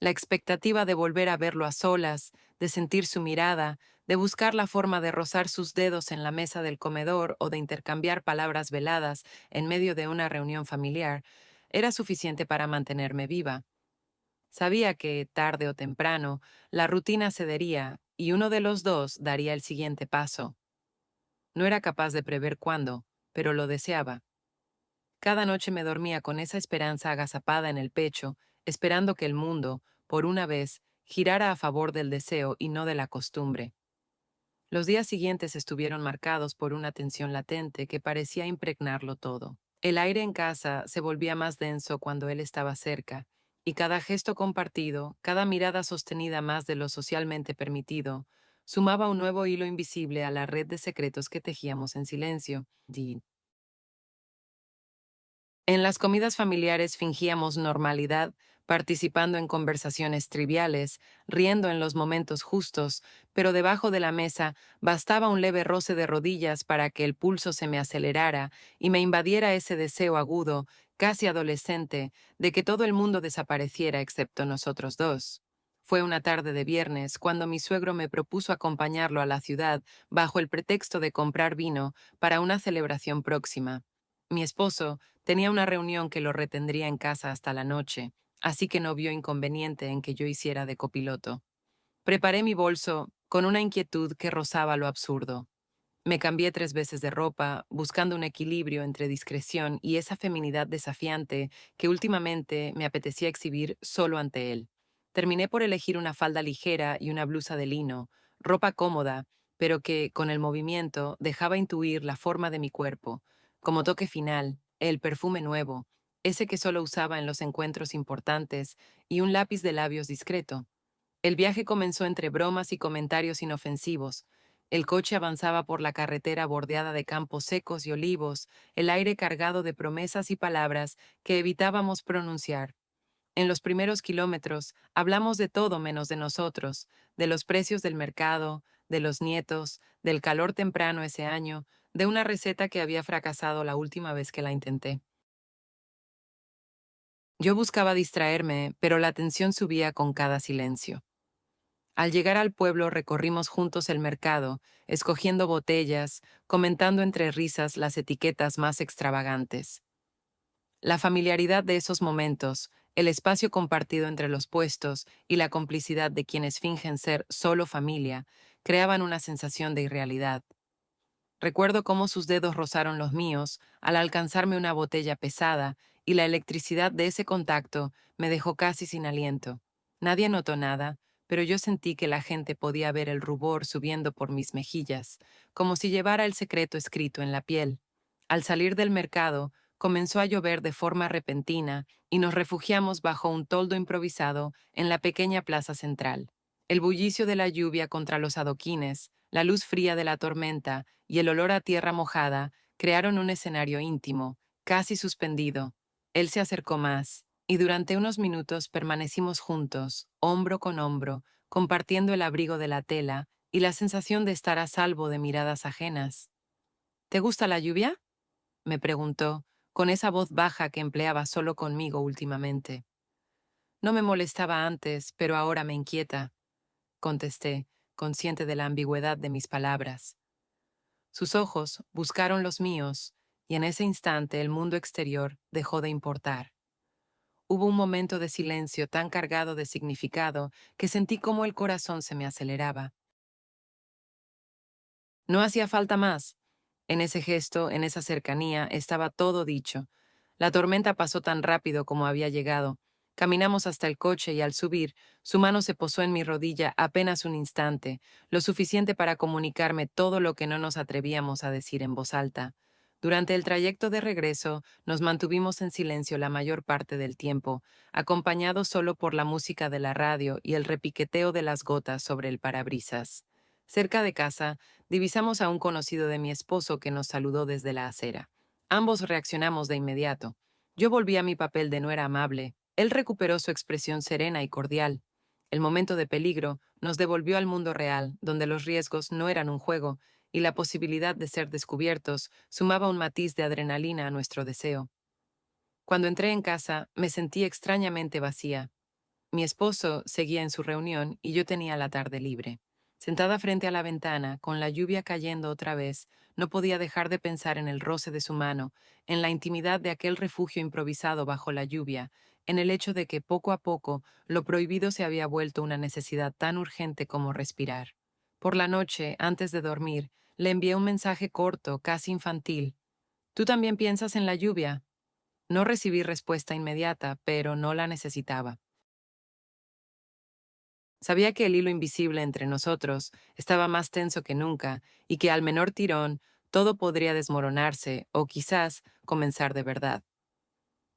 La expectativa de volver a verlo a solas, de sentir su mirada, de buscar la forma de rozar sus dedos en la mesa del comedor o de intercambiar palabras veladas en medio de una reunión familiar, era suficiente para mantenerme viva. Sabía que, tarde o temprano, la rutina cedería y uno de los dos daría el siguiente paso. No era capaz de prever cuándo, pero lo deseaba. Cada noche me dormía con esa esperanza agazapada en el pecho, esperando que el mundo, por una vez, girara a favor del deseo y no de la costumbre. Los días siguientes estuvieron marcados por una tensión latente que parecía impregnarlo todo. El aire en casa se volvía más denso cuando él estaba cerca, y cada gesto compartido, cada mirada sostenida más de lo socialmente permitido, sumaba un nuevo hilo invisible a la red de secretos que tejíamos en silencio. En las comidas familiares fingíamos normalidad, participando en conversaciones triviales, riendo en los momentos justos, pero debajo de la mesa bastaba un leve roce de rodillas para que el pulso se me acelerara y me invadiera ese deseo agudo, casi adolescente, de que todo el mundo desapareciera excepto nosotros dos. Fue una tarde de viernes cuando mi suegro me propuso acompañarlo a la ciudad bajo el pretexto de comprar vino para una celebración próxima. Mi esposo tenía una reunión que lo retendría en casa hasta la noche, así que no vio inconveniente en que yo hiciera de copiloto. Preparé mi bolso con una inquietud que rozaba lo absurdo. Me cambié 3 veces de ropa, buscando un equilibrio entre discreción y esa feminidad desafiante que últimamente me apetecía exhibir solo ante él. Terminé por elegir una falda ligera y una blusa de lino, ropa cómoda, pero que, con el movimiento, dejaba intuir la forma de mi cuerpo. Como toque final, el perfume nuevo, ese que solo usaba en los encuentros importantes, y un lápiz de labios discreto. El viaje comenzó entre bromas y comentarios inofensivos. El coche avanzaba por la carretera bordeada de campos secos y olivos, el aire cargado de promesas y palabras que evitábamos pronunciar. En los primeros kilómetros hablamos de todo menos de nosotros, de los precios del mercado, de los nietos, del calor temprano ese año, de una receta que había fracasado la última vez que la intenté. Yo buscaba distraerme, pero la tensión subía con cada silencio. Al llegar al pueblo recorrimos juntos el mercado, escogiendo botellas, comentando entre risas las etiquetas más extravagantes. La familiaridad de esos momentos, el espacio compartido entre los puestos y la complicidad de quienes fingen ser solo familia, creaban una sensación de irrealidad. Recuerdo cómo sus dedos rozaron los míos al alcanzarme una botella pesada y la electricidad de ese contacto me dejó casi sin aliento. Nadie notó nada, pero yo sentí que la gente podía ver el rubor subiendo por mis mejillas, como si llevara el secreto escrito en la piel. Al salir del mercado, comenzó a llover de forma repentina y nos refugiamos bajo un toldo improvisado en la pequeña plaza central. El bullicio de la lluvia contra los adoquines, la luz fría de la tormenta y el olor a tierra mojada crearon un escenario íntimo, casi suspendido. Él se acercó más, y durante unos minutos permanecimos juntos, hombro con hombro, compartiendo el abrigo de la tela y la sensación de estar a salvo de miradas ajenas. ¿Te gusta la lluvia?, me preguntó, con esa voz baja que empleaba solo conmigo últimamente. No me molestaba antes, pero ahora me inquieta, contesté, consciente de la ambigüedad de mis palabras. Sus ojos buscaron los míos, y en ese instante el mundo exterior dejó de importar. Hubo un momento de silencio tan cargado de significado que sentí como el corazón se me aceleraba. No hacía falta más. En ese gesto, en esa cercanía, estaba todo dicho. La tormenta pasó tan rápido como había llegado. Caminamos hasta el coche y al subir, su mano se posó en mi rodilla apenas un instante, lo suficiente para comunicarme todo lo que no nos atrevíamos a decir en voz alta. Durante el trayecto de regreso, nos mantuvimos en silencio la mayor parte del tiempo, acompañados solo por la música de la radio y el repiqueteo de las gotas sobre el parabrisas. Cerca de casa, divisamos a un conocido de mi esposo que nos saludó desde la acera. Ambos reaccionamos de inmediato. Yo volví a mi papel de nuera amable. Él recuperó su expresión serena y cordial. El momento de peligro nos devolvió al mundo real, donde los riesgos no eran un juego, y la posibilidad de ser descubiertos sumaba un matiz de adrenalina a nuestro deseo. Cuando entré en casa, me sentí extrañamente vacía. Mi esposo seguía en su reunión y yo tenía la tarde libre. Sentada frente a la ventana, con la lluvia cayendo otra vez, no podía dejar de pensar en el roce de su mano, en la intimidad de aquel refugio improvisado bajo la lluvia, en el hecho de que poco a poco lo prohibido se había vuelto una necesidad tan urgente como respirar. Por la noche, antes de dormir, le envié un mensaje corto, casi infantil. ¿Tú también piensas en la lluvia? No recibí respuesta inmediata, pero no la necesitaba. Sabía que el hilo invisible entre nosotros estaba más tenso que nunca y que al menor tirón todo podría desmoronarse o quizás comenzar de verdad.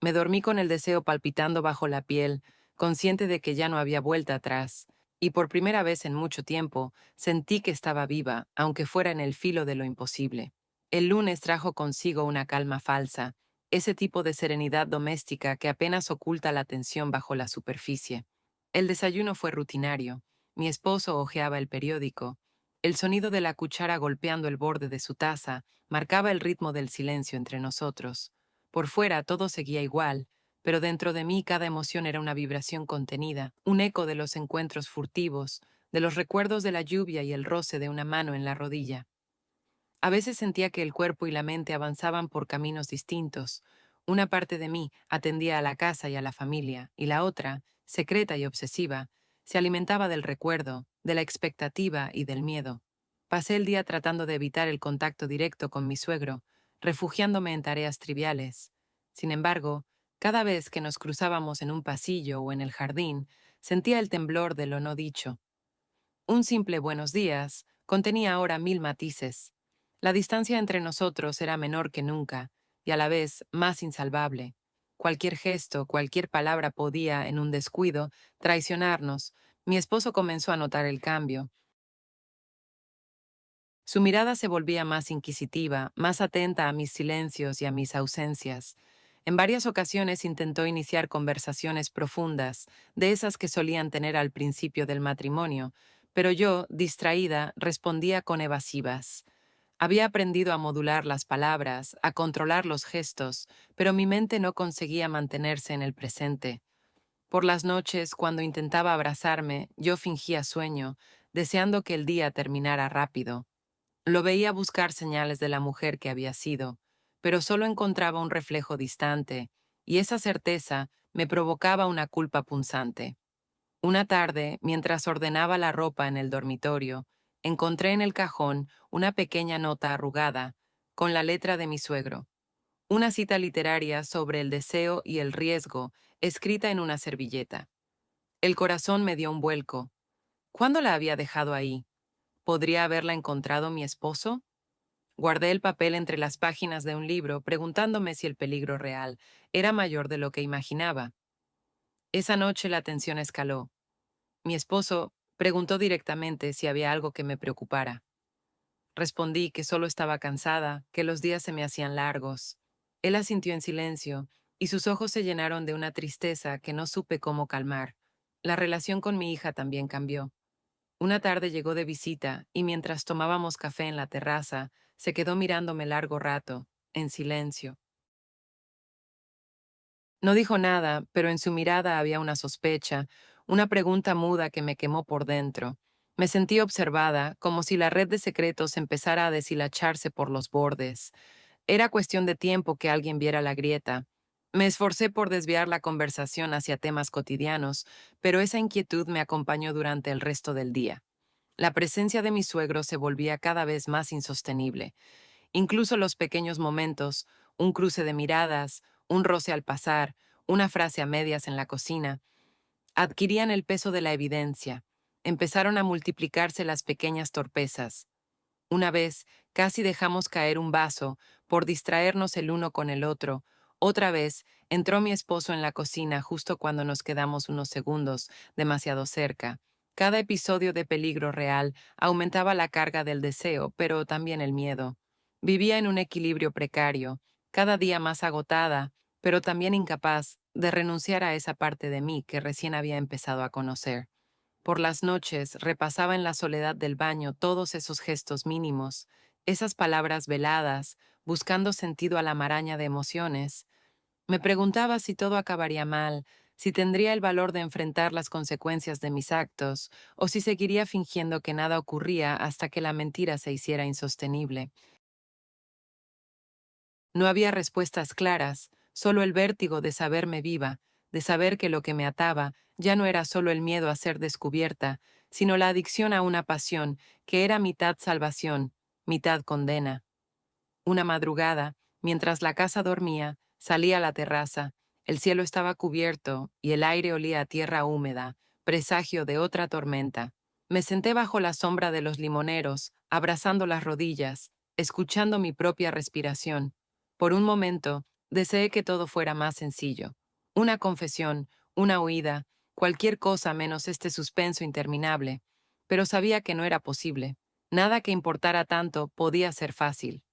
Me dormí con el deseo palpitando bajo la piel, consciente de que ya no había vuelta atrás, y por primera vez en mucho tiempo sentí que estaba viva, aunque fuera en el filo de lo imposible. El lunes trajo consigo una calma falsa, ese tipo de serenidad doméstica que apenas oculta la tensión bajo la superficie. El desayuno fue rutinario. Mi esposo hojeaba el periódico. El sonido de la cuchara golpeando el borde de su taza marcaba el ritmo del silencio entre nosotros. Por fuera todo seguía igual, pero dentro de mí cada emoción era una vibración contenida, un eco de los encuentros furtivos, de los recuerdos de la lluvia y el roce de una mano en la rodilla. A veces sentía que el cuerpo y la mente avanzaban por caminos distintos. Una parte de mí atendía a la casa y a la familia, y la otra, secreta y obsesiva, se alimentaba del recuerdo, de la expectativa y del miedo. Pasé el día tratando de evitar el contacto directo con mi suegro, refugiándome en tareas triviales. Sin embargo, cada vez que nos cruzábamos en un pasillo o en el jardín, sentía el temblor de lo no dicho. Un simple buenos días contenía ahora 1000 matices. La distancia entre nosotros era menor que nunca, y a la vez más insalvable. Cualquier gesto, cualquier palabra podía, en un descuido, traicionarnos. Mi esposo comenzó a notar el cambio. Su mirada se volvía más inquisitiva, más atenta a mis silencios y a mis ausencias. En varias ocasiones intentó iniciar conversaciones profundas, de esas que solían tener al principio del matrimonio, pero yo, distraída, respondía con evasivas. Había aprendido a modular las palabras, a controlar los gestos, pero mi mente no conseguía mantenerse en el presente. Por las noches, cuando intentaba abrazarme, yo fingía sueño, deseando que el día terminara rápido. Lo veía buscar señales de la mujer que había sido, pero solo encontraba un reflejo distante, y esa certeza me provocaba una culpa punzante. Una tarde, mientras ordenaba la ropa en el dormitorio, encontré en el cajón una pequeña nota arrugada, con la letra de mi suegro. Una cita literaria sobre el deseo y el riesgo, escrita en una servilleta. El corazón me dio un vuelco. ¿Cuándo la había dejado ahí? ¿Podría haberla encontrado mi esposo? Guardé el papel entre las páginas de un libro, preguntándome si el peligro real era mayor de lo que imaginaba. Esa noche la tensión escaló. Mi esposo preguntó directamente si había algo que me preocupara. Respondí que solo estaba cansada, que los días se me hacían largos. Él asintió en silencio, y sus ojos se llenaron de una tristeza que no supe cómo calmar. La relación con mi hija también cambió. Una tarde llegó de visita, y mientras tomábamos café en la terraza, se quedó mirándome largo rato, en silencio. No dijo nada, pero en su mirada había una sospecha, una pregunta muda que me quemó por dentro. Me sentí observada, como si la red de secretos empezara a deshilacharse por los bordes. Era cuestión de tiempo que alguien viera la grieta. Me esforcé por desviar la conversación hacia temas cotidianos, pero esa inquietud me acompañó durante el resto del día. La presencia de mi suegro se volvía cada vez más insostenible. Incluso los pequeños momentos, un cruce de miradas, un roce al pasar, una frase a medias en la cocina, adquirían el peso de la evidencia. Empezaron a multiplicarse las pequeñas torpezas. Una vez, casi dejamos caer un vaso por distraernos el uno con el otro. Otra vez, entró mi esposo en la cocina justo cuando nos quedamos unos segundos demasiado cerca. Cada episodio de peligro real aumentaba la carga del deseo, pero también el miedo. Vivía en un equilibrio precario, cada día más agotada, pero también incapaz de renunciar a esa parte de mí que recién había empezado a conocer. Por las noches repasaba en la soledad del baño todos esos gestos mínimos, esas palabras veladas, buscando sentido a la maraña de emociones. Me preguntaba si todo acabaría mal, si tendría el valor de enfrentar las consecuencias de mis actos, o si seguiría fingiendo que nada ocurría hasta que la mentira se hiciera insostenible. No había respuestas claras, solo el vértigo de saberme viva, de saber que lo que me ataba ya no era solo el miedo a ser descubierta, sino la adicción a una pasión que era mitad salvación, mitad condena. Una madrugada, mientras la casa dormía, salí a la terraza. El cielo estaba cubierto y el aire olía a tierra húmeda, presagio de otra tormenta. Me senté bajo la sombra de los limoneros, abrazando las rodillas, escuchando mi propia respiración. Por un momento, deseé que todo fuera más sencillo. Una confesión, una huida, cualquier cosa menos este suspenso interminable. Pero sabía que no era posible. Nada que importara tanto podía ser fácil.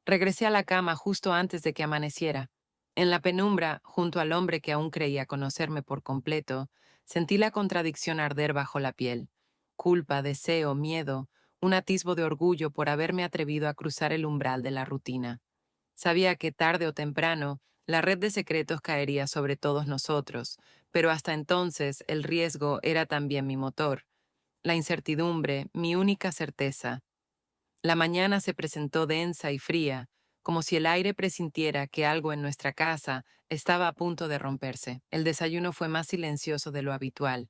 Regresé a la cama justo antes de que amaneciera. En la penumbra, junto al hombre que aún creía conocerme por completo, sentí la contradicción arder bajo la piel. Culpa, deseo, miedo, un atisbo de orgullo por haberme atrevido a cruzar el umbral de la rutina. Sabía que tarde o temprano la red de secretos caería sobre todos nosotros, pero hasta entonces el riesgo era también mi motor, la incertidumbre, mi única certeza. La mañana se presentó densa y fría, como si el aire presintiera que algo en nuestra casa estaba a punto de romperse. El desayuno fue más silencioso de lo habitual.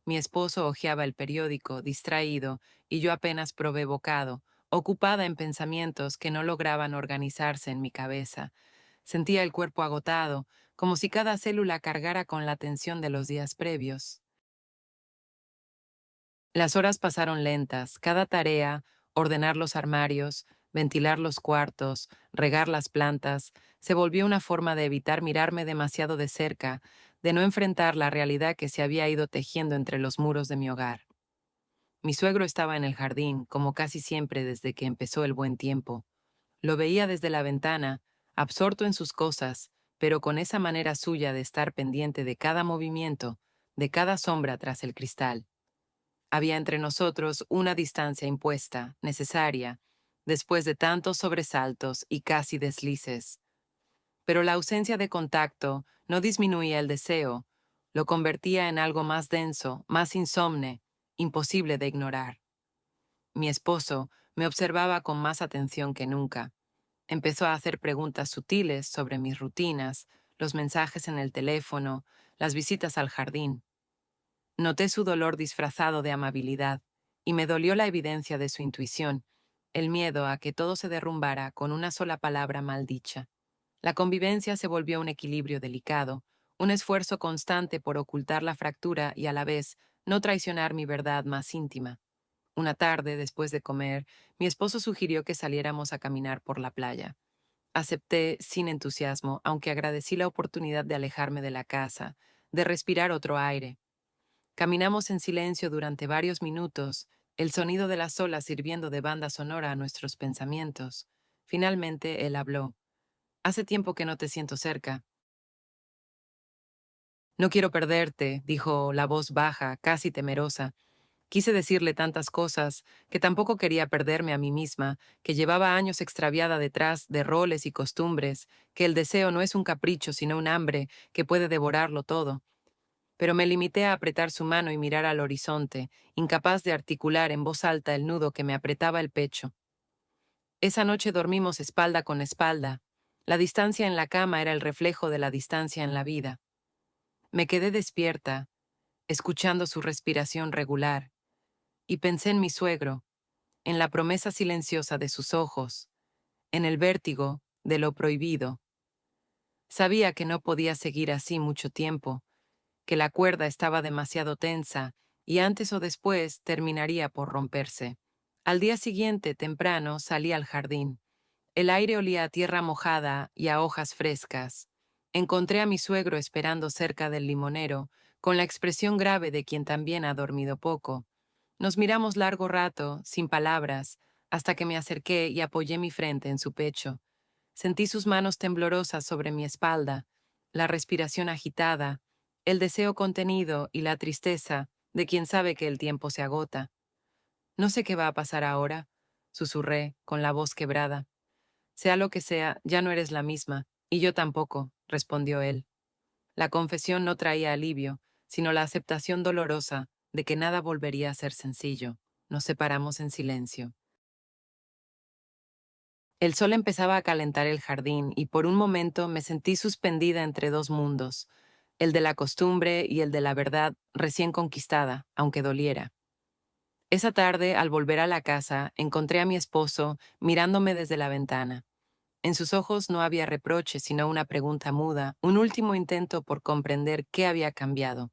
Mi esposo hojeaba el periódico, distraído, y yo apenas probé bocado, ocupada en pensamientos que no lograban organizarse en mi cabeza. Sentía el cuerpo agotado, como si cada célula cargara con la tensión de los días previos. Las horas pasaron lentas, cada tarea, ordenar los armarios, ventilar los cuartos, regar las plantas, se volvió una forma de evitar mirarme demasiado de cerca, de no enfrentar la realidad que se había ido tejiendo entre los muros de mi hogar. Mi suegro estaba en el jardín, como casi siempre desde que empezó el buen tiempo. Lo veía desde la ventana, absorto en sus cosas, pero con esa manera suya de estar pendiente de cada movimiento, de cada sombra tras el cristal. Había entre nosotros una distancia impuesta, necesaria, después de tantos sobresaltos y casi deslices. Pero la ausencia de contacto no disminuía el deseo, lo convertía en algo más denso, más insomne, imposible de ignorar. Mi esposo me observaba con más atención que nunca. Empezó a hacer preguntas sutiles sobre mis rutinas, los mensajes en el teléfono, las visitas al jardín. Noté su dolor disfrazado de amabilidad, y me dolió la evidencia de su intuición, el miedo a que todo se derrumbara con una sola palabra mal dicha. La convivencia se volvió un equilibrio delicado, un esfuerzo constante por ocultar la fractura y a la vez no traicionar mi verdad más íntima. Una tarde, después de comer, mi esposo sugirió que saliéramos a caminar por la playa. Acepté sin entusiasmo, aunque agradecí la oportunidad de alejarme de la casa, de respirar otro aire. Caminamos en silencio durante varios minutos, el sonido de las olas sirviendo de banda sonora a nuestros pensamientos. Finalmente él habló. Hace tiempo que no te siento cerca. No quiero perderte, dijo la voz baja, casi temerosa. Quise decirle tantas cosas, que tampoco quería perderme a mí misma, que llevaba años extraviada detrás de roles y costumbres, que el deseo no es un capricho, sino un hambre que puede devorarlo todo. Pero me limité a apretar su mano y mirar al horizonte, incapaz de articular en voz alta el nudo que me apretaba el pecho. Esa noche dormimos espalda con espalda. La distancia en la cama era el reflejo de la distancia en la vida. Me quedé despierta, escuchando su respiración regular, y pensé en mi suegro, en la promesa silenciosa de sus ojos, en el vértigo de lo prohibido. Sabía que no podía seguir así mucho tiempo, que la cuerda estaba demasiado tensa y antes o después terminaría por romperse. Al día siguiente, temprano, salí al jardín. El aire olía a tierra mojada y a hojas frescas. Encontré a mi suegro esperando cerca del limonero, con la expresión grave de quien también ha dormido poco. Nos miramos largo rato, sin palabras, hasta que me acerqué y apoyé mi frente en su pecho. Sentí sus manos temblorosas sobre mi espalda, la respiración agitada, el deseo contenido y la tristeza de quien sabe que el tiempo se agota. No sé qué va a pasar ahora, susurré, con la voz quebrada. Sea lo que sea, ya no eres la misma, y yo tampoco, respondió él. La confesión no traía alivio, sino la aceptación dolorosa de que nada volvería a ser sencillo. Nos separamos en silencio. El sol empezaba a calentar el jardín y por un momento me sentí suspendida entre dos mundos, el de la costumbre y el de la verdad recién conquistada, aunque doliera. Esa tarde, al volver a la casa, encontré a mi esposo mirándome desde la ventana. En sus ojos no había reproche, sino una pregunta muda, un último intento por comprender qué había cambiado.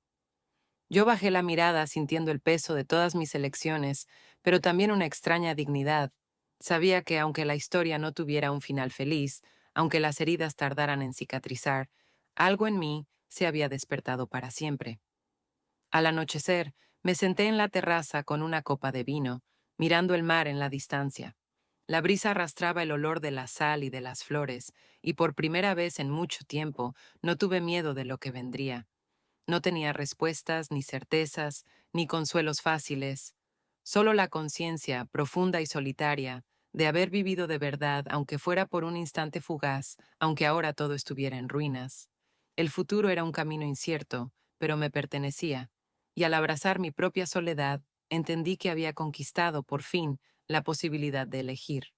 Yo bajé la mirada sintiendo el peso de todas mis elecciones, pero también una extraña dignidad. Sabía que aunque la historia no tuviera un final feliz, aunque las heridas tardaran en cicatrizar, algo en mí se había despertado para siempre. Al anochecer, me senté en la terraza con una copa de vino, mirando el mar en la distancia. La brisa arrastraba el olor de la sal y de las flores, y por primera vez en mucho tiempo no tuve miedo de lo que vendría. No tenía respuestas, ni certezas, ni consuelos fáciles, solo la conciencia, profunda y solitaria, de haber vivido de verdad, aunque fuera por un instante fugaz, aunque ahora todo estuviera en ruinas. El futuro era un camino incierto, pero me pertenecía, y al abrazar mi propia soledad, entendí que había conquistado, por fin, la posibilidad de elegir.